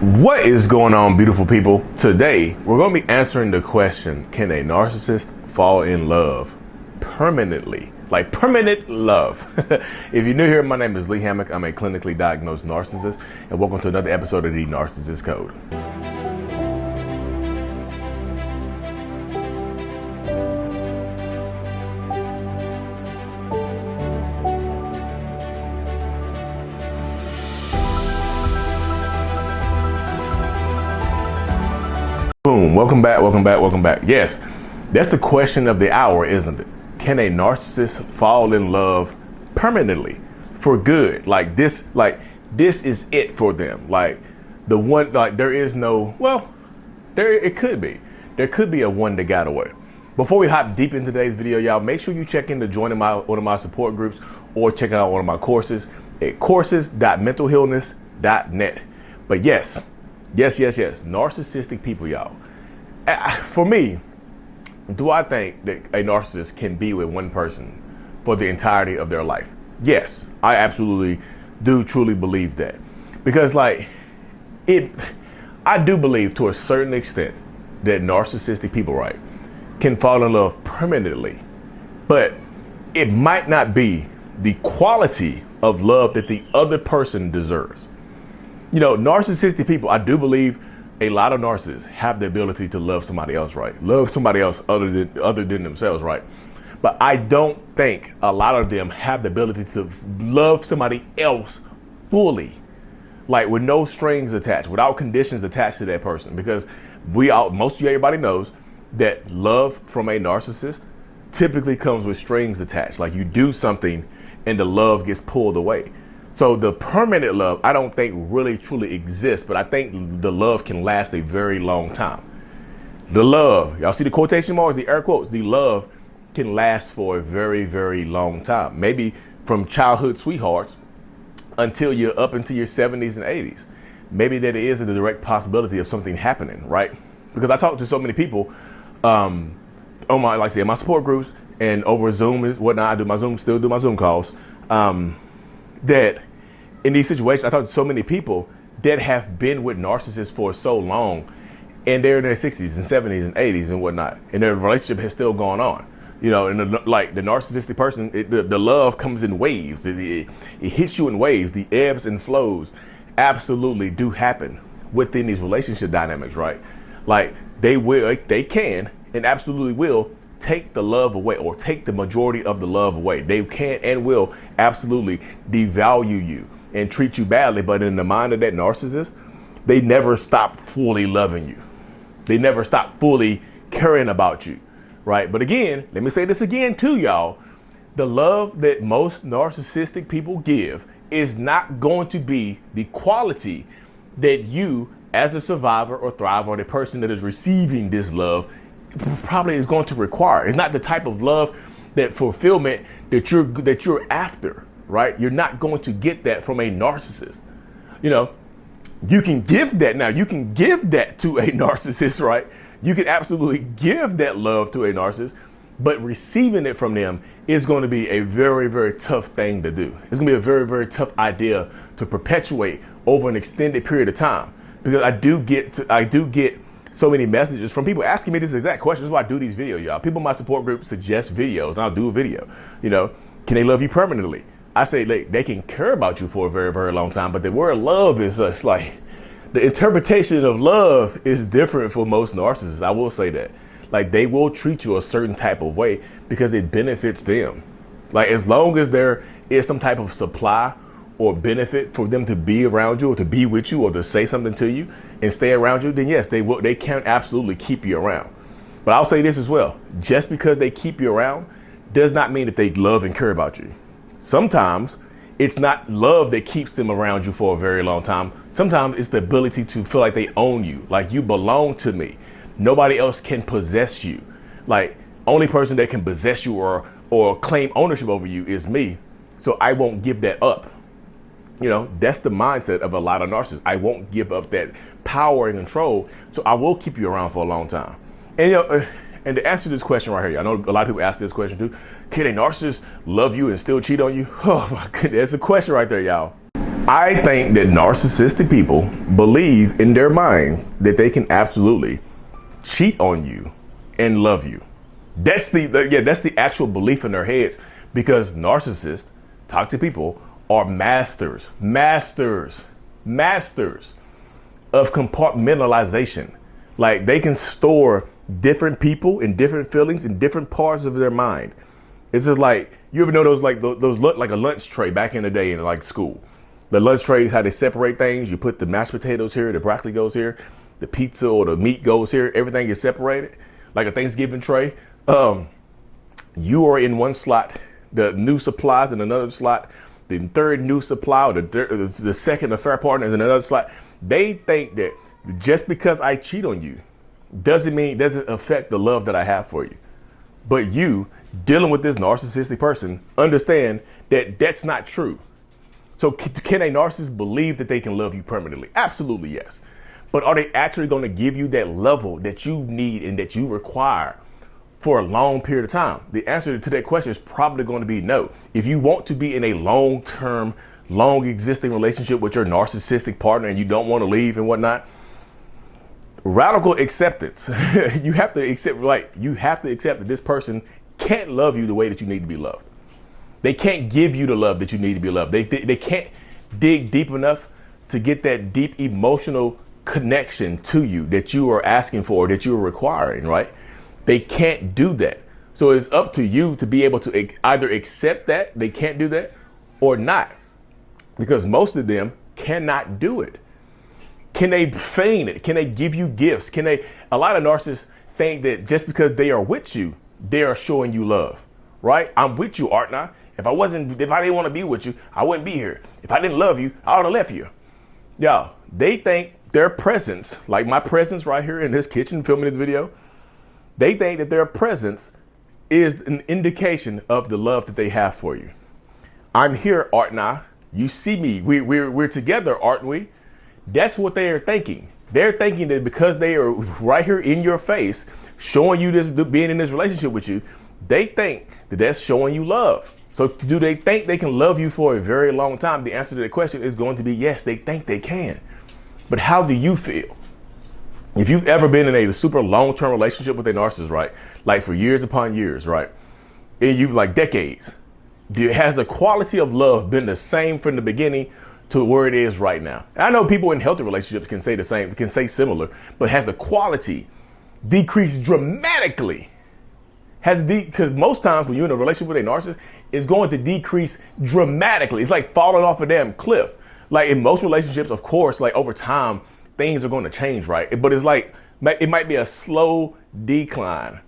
What is going on, beautiful people? Today, we're going to be answering the question, can a narcissist fall in love permanently? Like permanent love. If you're new here, my name is Lee Hammock. I'm a clinically diagnosed narcissist, and welcome to another episode of the Narcissist Code. Boom, welcome back. Yes, that's the question of the hour, isn't it? Can a narcissist fall in love permanently for good? Like this is it for them. Like the one, like there is no, well, it could be. There could be a one that got away. Before we hop deep into today's video, y'all, make sure you check into joining one of my support groups or check out one of my courses at courses.mentalhealness.net. But yes, narcissistic people, y'all. For me, do I think that a narcissist can be with one person for the entirety of their life? Yes, I absolutely do truly believe that. Because I do believe to a certain extent that narcissistic people, right, can fall in love permanently. But it might not be the quality of love that the other person deserves. You know, narcissistic people, I do believe a lot of narcissists have the ability to love somebody else, right? Love somebody else other than themselves, right? But I don't think a lot of them have the ability to love somebody else fully, like with no strings attached, without conditions attached to that person. Because most of everybody knows that love from a narcissist typically comes with strings attached. Like you do something and the love gets pulled away. So the permanent love, I don't think really truly exists, but I think the love can last a very long time. The love, y'all see the quotation marks, the air quotes, the love can last for a very, very long time. Maybe from childhood sweethearts until you're up into your 70s and 80s. Maybe that is a direct possibility of something happening, right? Because I talk to so many people on my support groups and over Zoom and whatnot. Still do my Zoom calls. That in these situations, I talk to so many people that have been with narcissists for so long, and they're in their 60s and 70s and 80s and whatnot, and their relationship has still gone on. You know, and the narcissistic person, the love comes in waves. It hits you in waves. The ebbs and flows absolutely do happen within these relationship dynamics, right? Like they can and absolutely will take the love away, or take the majority of the love away. They can and will absolutely devalue you and treat you badly. But in the mind of that narcissist, they never stop fully loving you. They never stop fully caring about you, right? But again, let me say this again too, y'all. The love that most narcissistic people give is not going to be the quality that you, as a survivor or thriver, or the person that is receiving this love, probably is going to require. It's not the type of love, that fulfillment that you're after, right? You're not going to get that from a narcissist. You know, you can give that now. You can give that to a narcissist, right? You can absolutely give that love to a narcissist, but receiving it from them is going to be a very, very tough thing to do. It's going to be a very, very tough idea to perpetuate over an extended period of time. Because I do get so many messages from people asking me this exact question. This is why I do these videos, y'all. People in my support group suggest videos, and I'll do a video. You know, can they love you permanently? I say they can care about you for a very, very long time, but the word love is just like, the interpretation of love is different for most narcissists. I will say that. Like, they will treat you a certain type of way because it benefits them. Like, as long as there is some type of supply or benefit for them to be around you, or to be with you, or to say something to you and stay around you, then yes, they can absolutely keep you around. But I'll say this as well. Just because they keep you around does not mean that they love and care about you. Sometimes it's not love that keeps them around you for a very long time. Sometimes it's the ability to feel like they own you, like you belong to me. Nobody else can possess you. Like, only person that can possess you or claim ownership over you is me. So I won't give that up. You know, that's the mindset of a lot of narcissists. I won't give up that power and control, so I will keep you around for a long time. And you know, and to answer this question right here, I know a lot of people ask this question too. Can a narcissist love you and still cheat on you? Oh my goodness, that's a question right there, y'all. I think that narcissistic people believe in their minds that they can absolutely cheat on you and love you. That's that's the actual belief in their heads, because narcissists, toxic people, are masters of compartmentalization. Like, they can store different people and different feelings in different parts of their mind. It's just like, you ever know those like a lunch tray back in the day in like school? The lunch trays, how they separate things. You put the mashed potatoes here, the broccoli goes here, the pizza or the meat goes here. Everything is separated, like a Thanksgiving tray. You are in one slot, the new supplies in another slot, the third new supply, or the second affair partner is in another slot. They think that just because I cheat on you doesn't affect the love that I have for you. But you, dealing with this narcissistic person, understand that that's not true. So can a narcissist believe that they can love you permanently? Absolutely, yes. But are they actually going to give you that level that you need and that you require for a long period of time? The answer to that question is probably going to be no. If you want to be in a long-term, long-existing relationship with your narcissistic partner and you don't want to leave and whatnot, radical acceptance. You have to accept that this person can't love you the way that you need to be loved. They can't give you the love that you need to be loved. They can't dig deep enough to get that deep emotional connection to you that you are asking for, that you're requiring, right? They can't do that. So it's up to you to be able to either accept that they can't do that or not, because most of them cannot do it. Can they feign it? Can they give you gifts? A lot of narcissists think that just because they are with you, they are showing you love, right? I'm with you, aren't I? If I didn't want to be with you, I wouldn't be here. If I didn't love you, I would have left you. Y'all, they think their presence, like my presence right here in this kitchen filming this video, they think that their presence is an indication of the love that they have for you. I'm here, aren't I? You see me. We're together, aren't we? That's what they are thinking. They're thinking that because they are right here in your face, showing you this, being in this relationship with you, they think that that's showing you love. So do they think they can love you for a very long time? The answer to the question is going to be yes, they think they can. But how do you feel? If you've ever been in a super long-term relationship with a narcissist, right? Like for years upon years, right? And you like decades, has the quality of love been the same from the beginning to where it is right now? And I know people in healthy relationships can say the same, can say similar, but has the quality decreased dramatically? Because most times when you're in a relationship with a narcissist, it's going to decrease dramatically. It's like falling off a damn cliff. Like in most relationships, of course, like over time, things are going to change, right? But it's like, it might be a slow decline,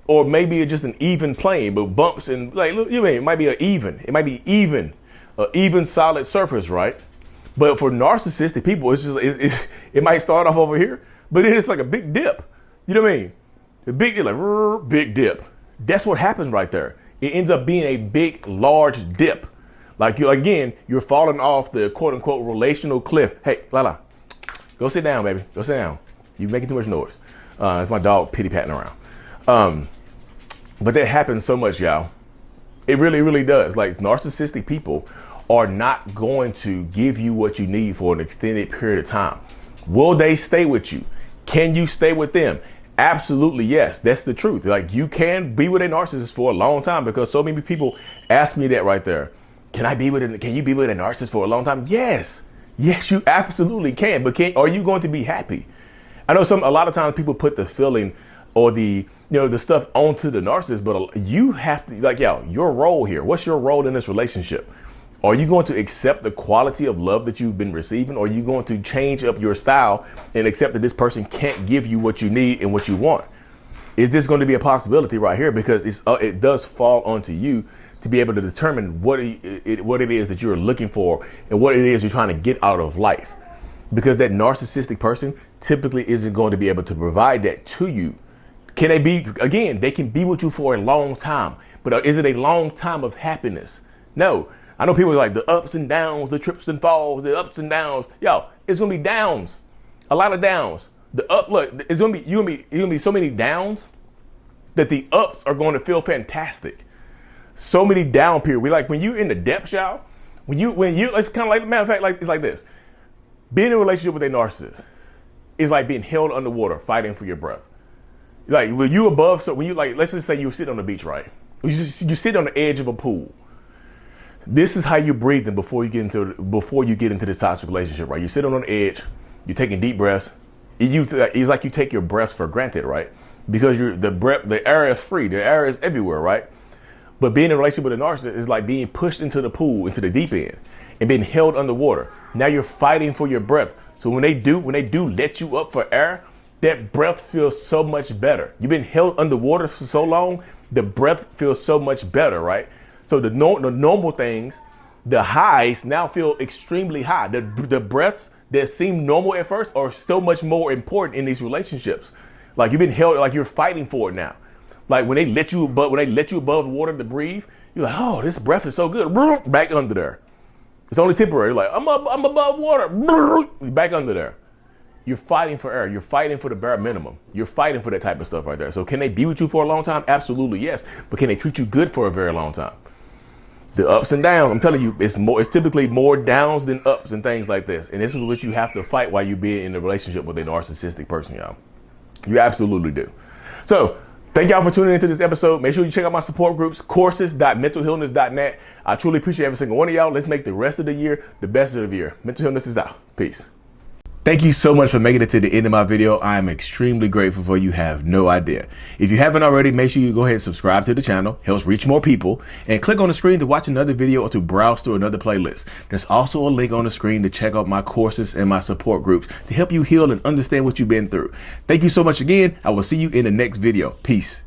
or maybe it's just an even plane, but bumps and like, look, it might be an even solid surface, right? But for narcissistic people, it might start off over here, but it's like a big dip. You know what I mean? The big dip. That's what happens right there. It ends up being a big, large dip. Like you're falling off the quote unquote relational cliff. Hey, Lala, go sit down, baby. Go sit down. You're making too much noise. It's my dog pity patting around. But that happens so much, y'all. It really, really does. Like, narcissistic people are not going to give you what you need for an extended period of time. Will they stay with you? Can you stay with them? Absolutely, yes. That's the truth. Like, you can be with a narcissist for a long time, because so many people ask me that right there. Can you be with a narcissist for a long time? Yes. Yes, you absolutely can. But are you going to be happy? I know a lot of times people put the feeling or the stuff onto the narcissist, but you have to, your role here. What's your role in this relationship? Are you going to accept the quality of love that you've been receiving? Or are you going to change up your style and accept that this person can't give you what you need and what you want? Is this going to be a possibility right here? Because it does fall onto you to be able to determine what it is that you're looking for and what it is you're trying to get out of life. Because that narcissistic person typically isn't going to be able to provide that to you. Can they be, again, they can be with you for a long time, but is it a long time of happiness? No. I know people are like the ups and downs, the trips and falls, the ups and downs. Yo, it's gonna be downs, a lot of downs. It's gonna be so many downs that the ups are going to feel fantastic. So many down periods. When you're in the depths, y'all, it's kind of like, matter of fact, like it's like this. Being in a relationship with a narcissist is like being held underwater, fighting for your breath. Like when you above, so when you like, let's just say you sit on the beach, right? You sit on the edge of a pool. This is how you're breathing before you get into this toxic relationship, right? You sit on the edge, you're taking deep breaths. It's like you take your breaths for granted, right? Because the air is free, the air is everywhere, right? But being in a relationship with a narcissist is like being pushed into the pool, into the deep end, and being held underwater. Now you're fighting for your breath. So when they do let you up for air, that breath feels so much better. You've been held underwater for so long, the breath feels so much better, right? So the normal things, the highs now feel extremely high. The breaths that seem normal at first are so much more important in these relationships. Like you've been held, like you're fighting for it now. Like when they let you above water to breathe, you're like, oh, this breath is so good. Back under there. It's only temporary. Like I'm above water. Back under there. You're fighting for air. You're fighting for the bare minimum. You're fighting for that type of stuff right there. So can they be with you for a long time? Absolutely, yes. But can they treat you good for a very long time? The ups and downs, I'm telling you, it's typically more downs than ups and things like this. And this is what you have to fight while you be in a relationship with a narcissistic person, y'all. You absolutely do. So thank y'all for tuning into this episode. Make sure you check out my support groups, courses.mentalhealness.net. I truly appreciate every single one of y'all. Let's make the rest of the year the best of the year. Mental Healness is out. Peace. Thank you so much for making it to the end of my video. I am extremely grateful for you. Have no idea. If you haven't already, make sure you go ahead and subscribe to the channel. Helps reach more people. And click on the screen to watch another video or to browse through another playlist. There's also a link on the screen to check out my courses and my support groups to help you heal and understand what you've been through. Thank you so much again. I will see you in the next video. Peace.